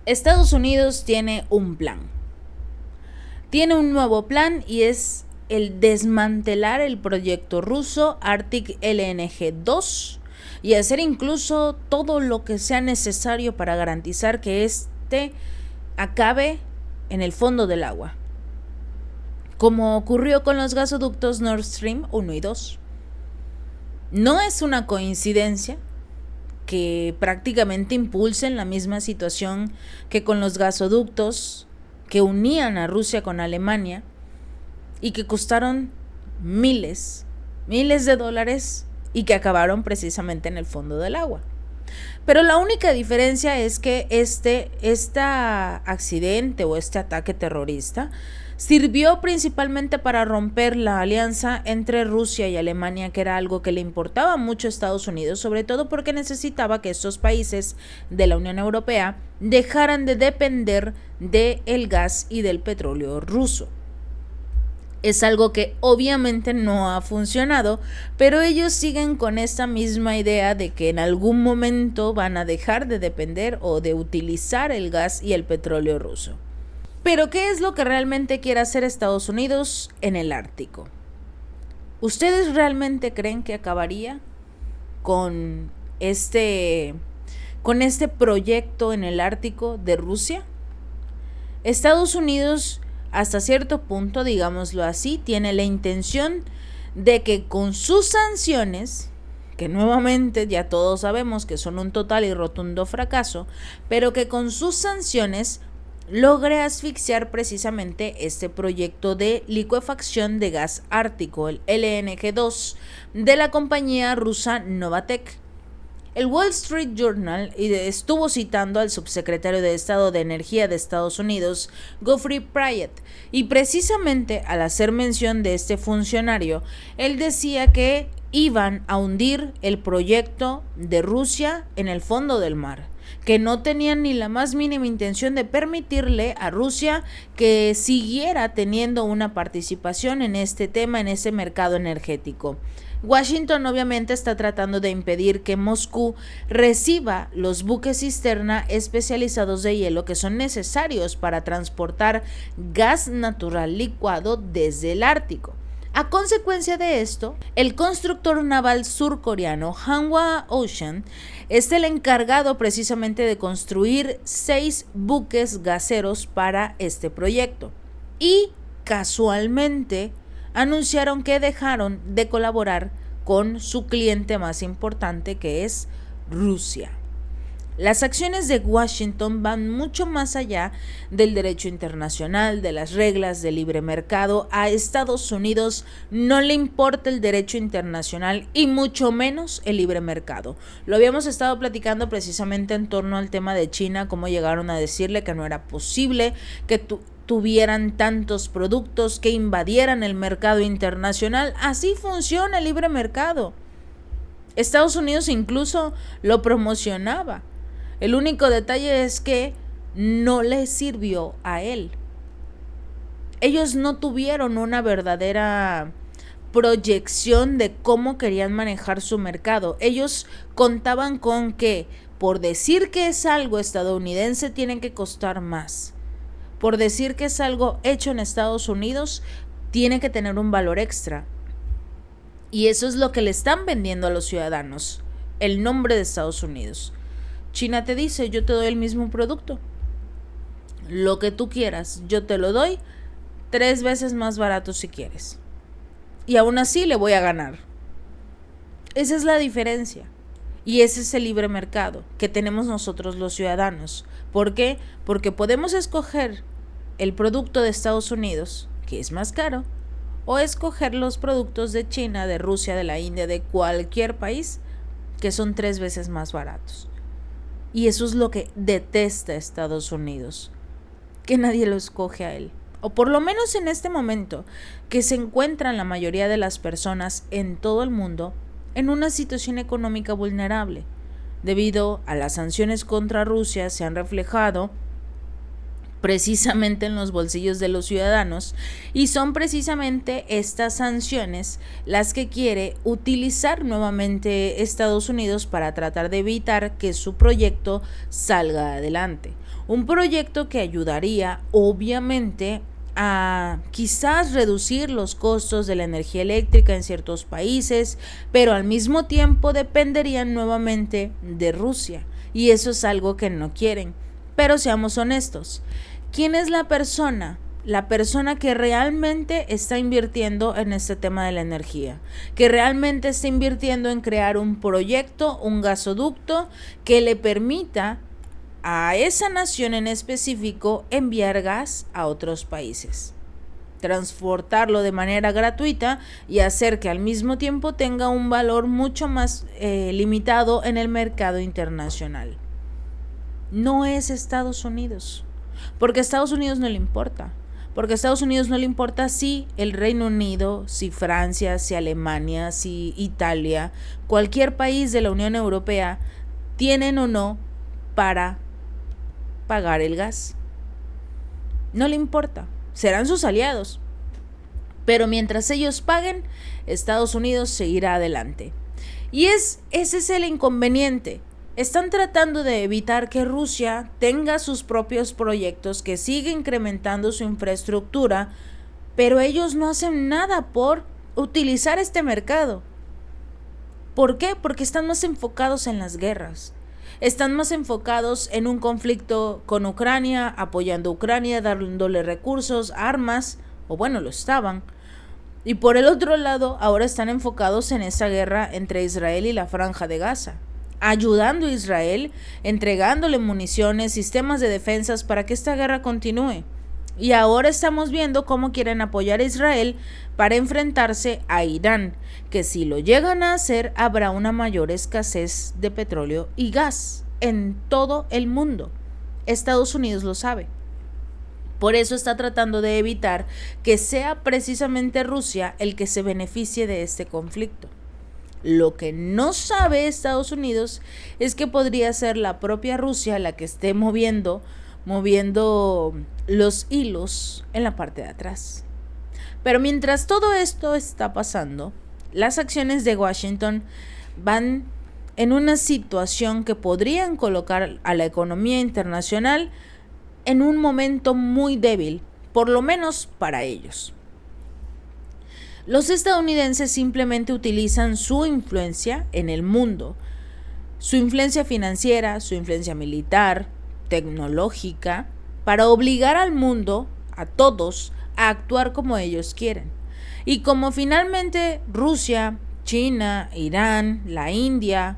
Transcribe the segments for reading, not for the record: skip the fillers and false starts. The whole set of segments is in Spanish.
Estados Unidos tiene un plan. Tiene un nuevo plan y es el desmantelar el proyecto ruso Arctic LNG-2 y hacer incluso todo lo que sea necesario para garantizar que este acabe en el fondo del agua, como ocurrió con los gasoductos Nord Stream 1 y 2. No es una coincidencia que prácticamente impulsen la misma situación que con los gasoductos que unían a Rusia con Alemania y que costaron miles de dólares y que acabaron precisamente en el fondo del agua. Pero la única diferencia es que este accidente o este ataque terrorista sirvió principalmente para romper la alianza entre Rusia y Alemania, que era algo que le importaba mucho a Estados Unidos, sobre todo porque necesitaba que estos países de la Unión Europea dejaran de depender del gas y del petróleo ruso. Es algo que obviamente no ha funcionado, pero ellos siguen con esta misma idea de que en algún momento van a dejar de depender o de utilizar el gas y el petróleo ruso. Pero ¿qué es lo que realmente quiere hacer Estados Unidos en el Ártico? ¿Ustedes realmente creen que acabaría con este proyecto en el Ártico de Rusia? Estados Unidos, hasta cierto punto, digámoslo así, tiene la intención de que con sus sanciones, que nuevamente ya todos sabemos que son un total y rotundo fracaso, pero que con sus sanciones logre asfixiar precisamente este proyecto de licuefacción de gas ártico, el LNG-2, de la compañía rusa Novatek. El Wall Street Journal estuvo citando al subsecretario de Estado de Energía de Estados Unidos, Geoffrey Pyatt, y precisamente al hacer mención de este funcionario, él decía que iban a hundir el proyecto de Rusia en el fondo del mar, que no tenían ni la más mínima intención de permitirle a Rusia que siguiera teniendo una participación en este tema, en ese mercado energético. Washington obviamente está tratando de impedir que Moscú reciba los buques cisterna especializados de hielo que son necesarios para transportar gas natural licuado desde el Ártico. A consecuencia de esto, el constructor naval surcoreano Hanwha Ocean es el encargado precisamente de construir 6 buques gaseros para este proyecto. Y casualmente anunciaron que dejaron de colaborar con su cliente más importante, que es Rusia. Las acciones de Washington van mucho más allá del derecho internacional, de las reglas de libre mercado. A Estados Unidos no le importa el derecho internacional y mucho menos el libre mercado. Lo habíamos estado platicando precisamente en torno al tema de China, cómo llegaron a decirle que no era posible que tuvieran tantos productos que invadieran el mercado internacional. Así funciona el libre mercado. Estados Unidos incluso lo promocionaba. El único detalle es que no le sirvió a él. Ellos no tuvieron una verdadera proyección de cómo querían manejar su mercado. Ellos contaban con que por decir que es algo estadounidense tienen que costar más. Por decir que es algo hecho en Estados Unidos tiene que tener un valor extra. Y eso es lo que le están vendiendo a los ciudadanos, el nombre de Estados Unidos. China te dice, yo te doy el mismo producto, lo que tú quieras, yo te lo doy 3 veces más barato si quieres. Y aún así le voy a ganar. Esa es la diferencia. Y ese es el libre mercado que tenemos nosotros los ciudadanos. ¿Por qué? Porque podemos escoger el producto de Estados Unidos, que es más caro, o escoger los productos de China, de Rusia, de la India, de cualquier país, que son 3 veces más baratos. Y eso es lo que detesta Estados Unidos, que nadie lo escoge a él. O por lo menos en este momento, que se encuentran la mayoría de las personas en todo el mundo en una situación económica vulnerable. Debido a las sanciones contra Rusia se han reflejado precisamente en los bolsillos de los ciudadanos, y son precisamente estas sanciones las que quiere utilizar nuevamente Estados Unidos para tratar de evitar que su proyecto salga adelante. Un proyecto que ayudaría, obviamente, a quizás reducir los costos de la energía eléctrica en ciertos países, pero al mismo tiempo dependerían nuevamente de Rusia, y eso es algo que no quieren. Pero seamos honestos, ¿quién es la persona? La persona que realmente está invirtiendo en este tema de la energía, que realmente está invirtiendo en crear un proyecto, un gasoducto que le permita a esa nación en específico enviar gas a otros países, transportarlo de manera gratuita y hacer que al mismo tiempo tenga un valor mucho más limitado en el mercado internacional. No es Estados Unidos, porque a Estados Unidos no le importa. Porque a Estados Unidos no le importa si el Reino Unido, si Francia, si Alemania, si Italia, cualquier país de la Unión Europea tienen o no para pagar el gas. No le importa, serán sus aliados. Pero mientras ellos paguen, Estados Unidos seguirá adelante. Y ese es el inconveniente. Están tratando de evitar que Rusia tenga sus propios proyectos, que siga incrementando su infraestructura, pero ellos no hacen nada por utilizar este mercado. ¿Por qué? Porque están más enfocados en las guerras. Están más enfocados en un conflicto con Ucrania, apoyando a Ucrania, dándole recursos, armas, o bueno, lo estaban. Y por el otro lado, ahora están enfocados en esa guerra entre Israel y la Franja de Gaza, ayudando a Israel, entregándole municiones, sistemas de defensas para que esta guerra continúe. Y ahora estamos viendo cómo quieren apoyar a Israel para enfrentarse a Irán, que si lo llegan a hacer habrá una mayor escasez de petróleo y gas en todo el mundo. Estados Unidos lo sabe. Por eso está tratando de evitar que sea precisamente Rusia el que se beneficie de este conflicto. Lo que no sabe Estados Unidos es que podría ser la propia Rusia la que esté moviendo los hilos en la parte de atrás. Pero mientras todo esto está pasando, las acciones de Washington van en una situación que podrían colocar a la economía internacional en un momento muy débil, por lo menos para ellos. Los estadounidenses simplemente utilizan su influencia en el mundo, su influencia financiera, su influencia militar, tecnológica, para obligar al mundo, a todos, a actuar como ellos quieren. Y como finalmente Rusia, China, Irán, la India,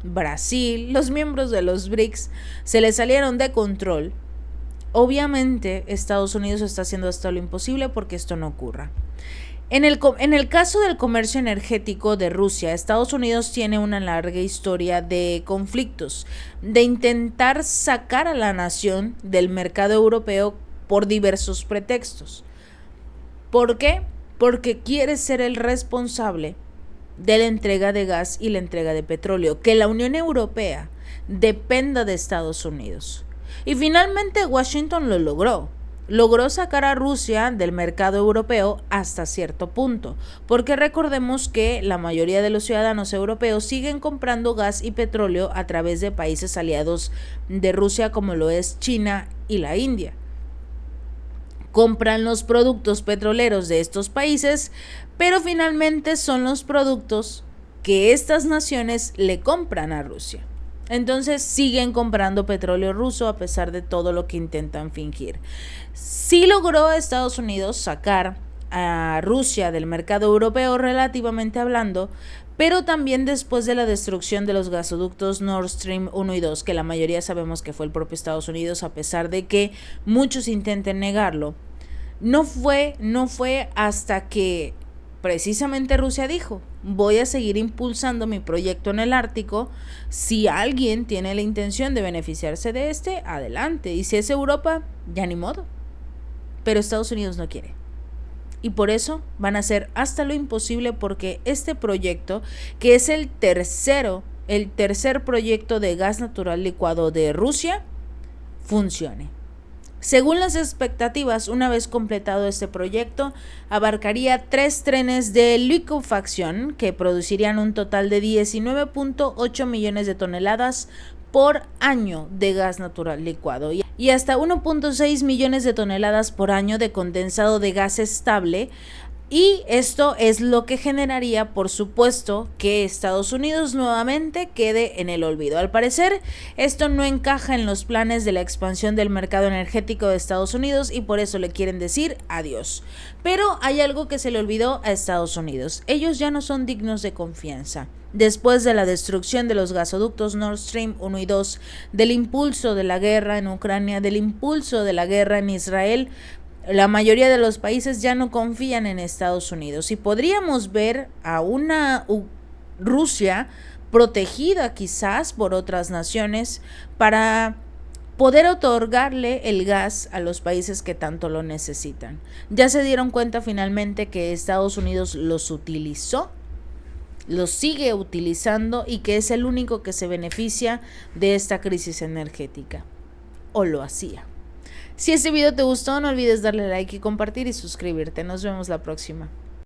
Brasil, los miembros de los BRICS se les salieron de control, obviamente Estados Unidos está haciendo hasta lo imposible porque esto no ocurra. En el caso del comercio energético de Rusia, Estados Unidos tiene una larga historia de conflictos, de intentar sacar a la nación del mercado europeo por diversos pretextos. ¿Por qué? Porque quiere ser el responsable de la entrega de gas y la entrega de petróleo, que la Unión Europea dependa de Estados Unidos. Y finalmente Washington lo logró. Logró sacar a Rusia del mercado europeo hasta cierto punto, porque recordemos que la mayoría de los ciudadanos europeos siguen comprando gas y petróleo a través de países aliados de Rusia como lo es China y la India. Compran los productos petroleros de estos países, pero finalmente son los productos que estas naciones le compran a Rusia. Entonces siguen comprando petróleo ruso a pesar de todo lo que intentan fingir. Sí logró Estados Unidos sacar a Rusia del mercado europeo relativamente hablando, pero también después de la destrucción de los gasoductos Nord Stream 1 y 2, que la mayoría sabemos que fue el propio Estados Unidos, a pesar de que muchos intenten negarlo, no fue hasta que precisamente Rusia dijo: voy a seguir impulsando mi proyecto en el Ártico, si alguien tiene la intención de beneficiarse de este, adelante, y si es Europa, ya ni modo. Pero Estados Unidos no quiere. Y por eso van a hacer hasta lo imposible porque este proyecto, que es el tercer proyecto de gas natural licuado de Rusia, funcione. Según las expectativas, una vez completado este proyecto, abarcaría 3 trenes de licuefacción que producirían un total de 19.8 millones de toneladas por año de gas natural licuado y hasta 1.6 millones de toneladas por año de condensado de gas estable. Y esto es lo que generaría, por supuesto, que Estados Unidos nuevamente quede en el olvido. Al parecer, esto no encaja en los planes de la expansión del mercado energético de Estados Unidos y por eso le quieren decir adiós. Pero hay algo que se le olvidó a Estados Unidos. Ellos ya no son dignos de confianza. Después de la destrucción de los gasoductos Nord Stream 1 y 2, del impulso de la guerra en Ucrania, del impulso de la guerra en Israel, la mayoría de los países ya no confían en Estados Unidos y podríamos ver a una Rusia protegida quizás por otras naciones para poder otorgarle el gas a los países que tanto lo necesitan. Ya se dieron cuenta finalmente que Estados Unidos los utilizó, los sigue utilizando y que es el único que se beneficia de esta crisis energética, o lo hacía. Si este video te gustó, no olvides darle like y compartir y suscribirte. Nos vemos la próxima.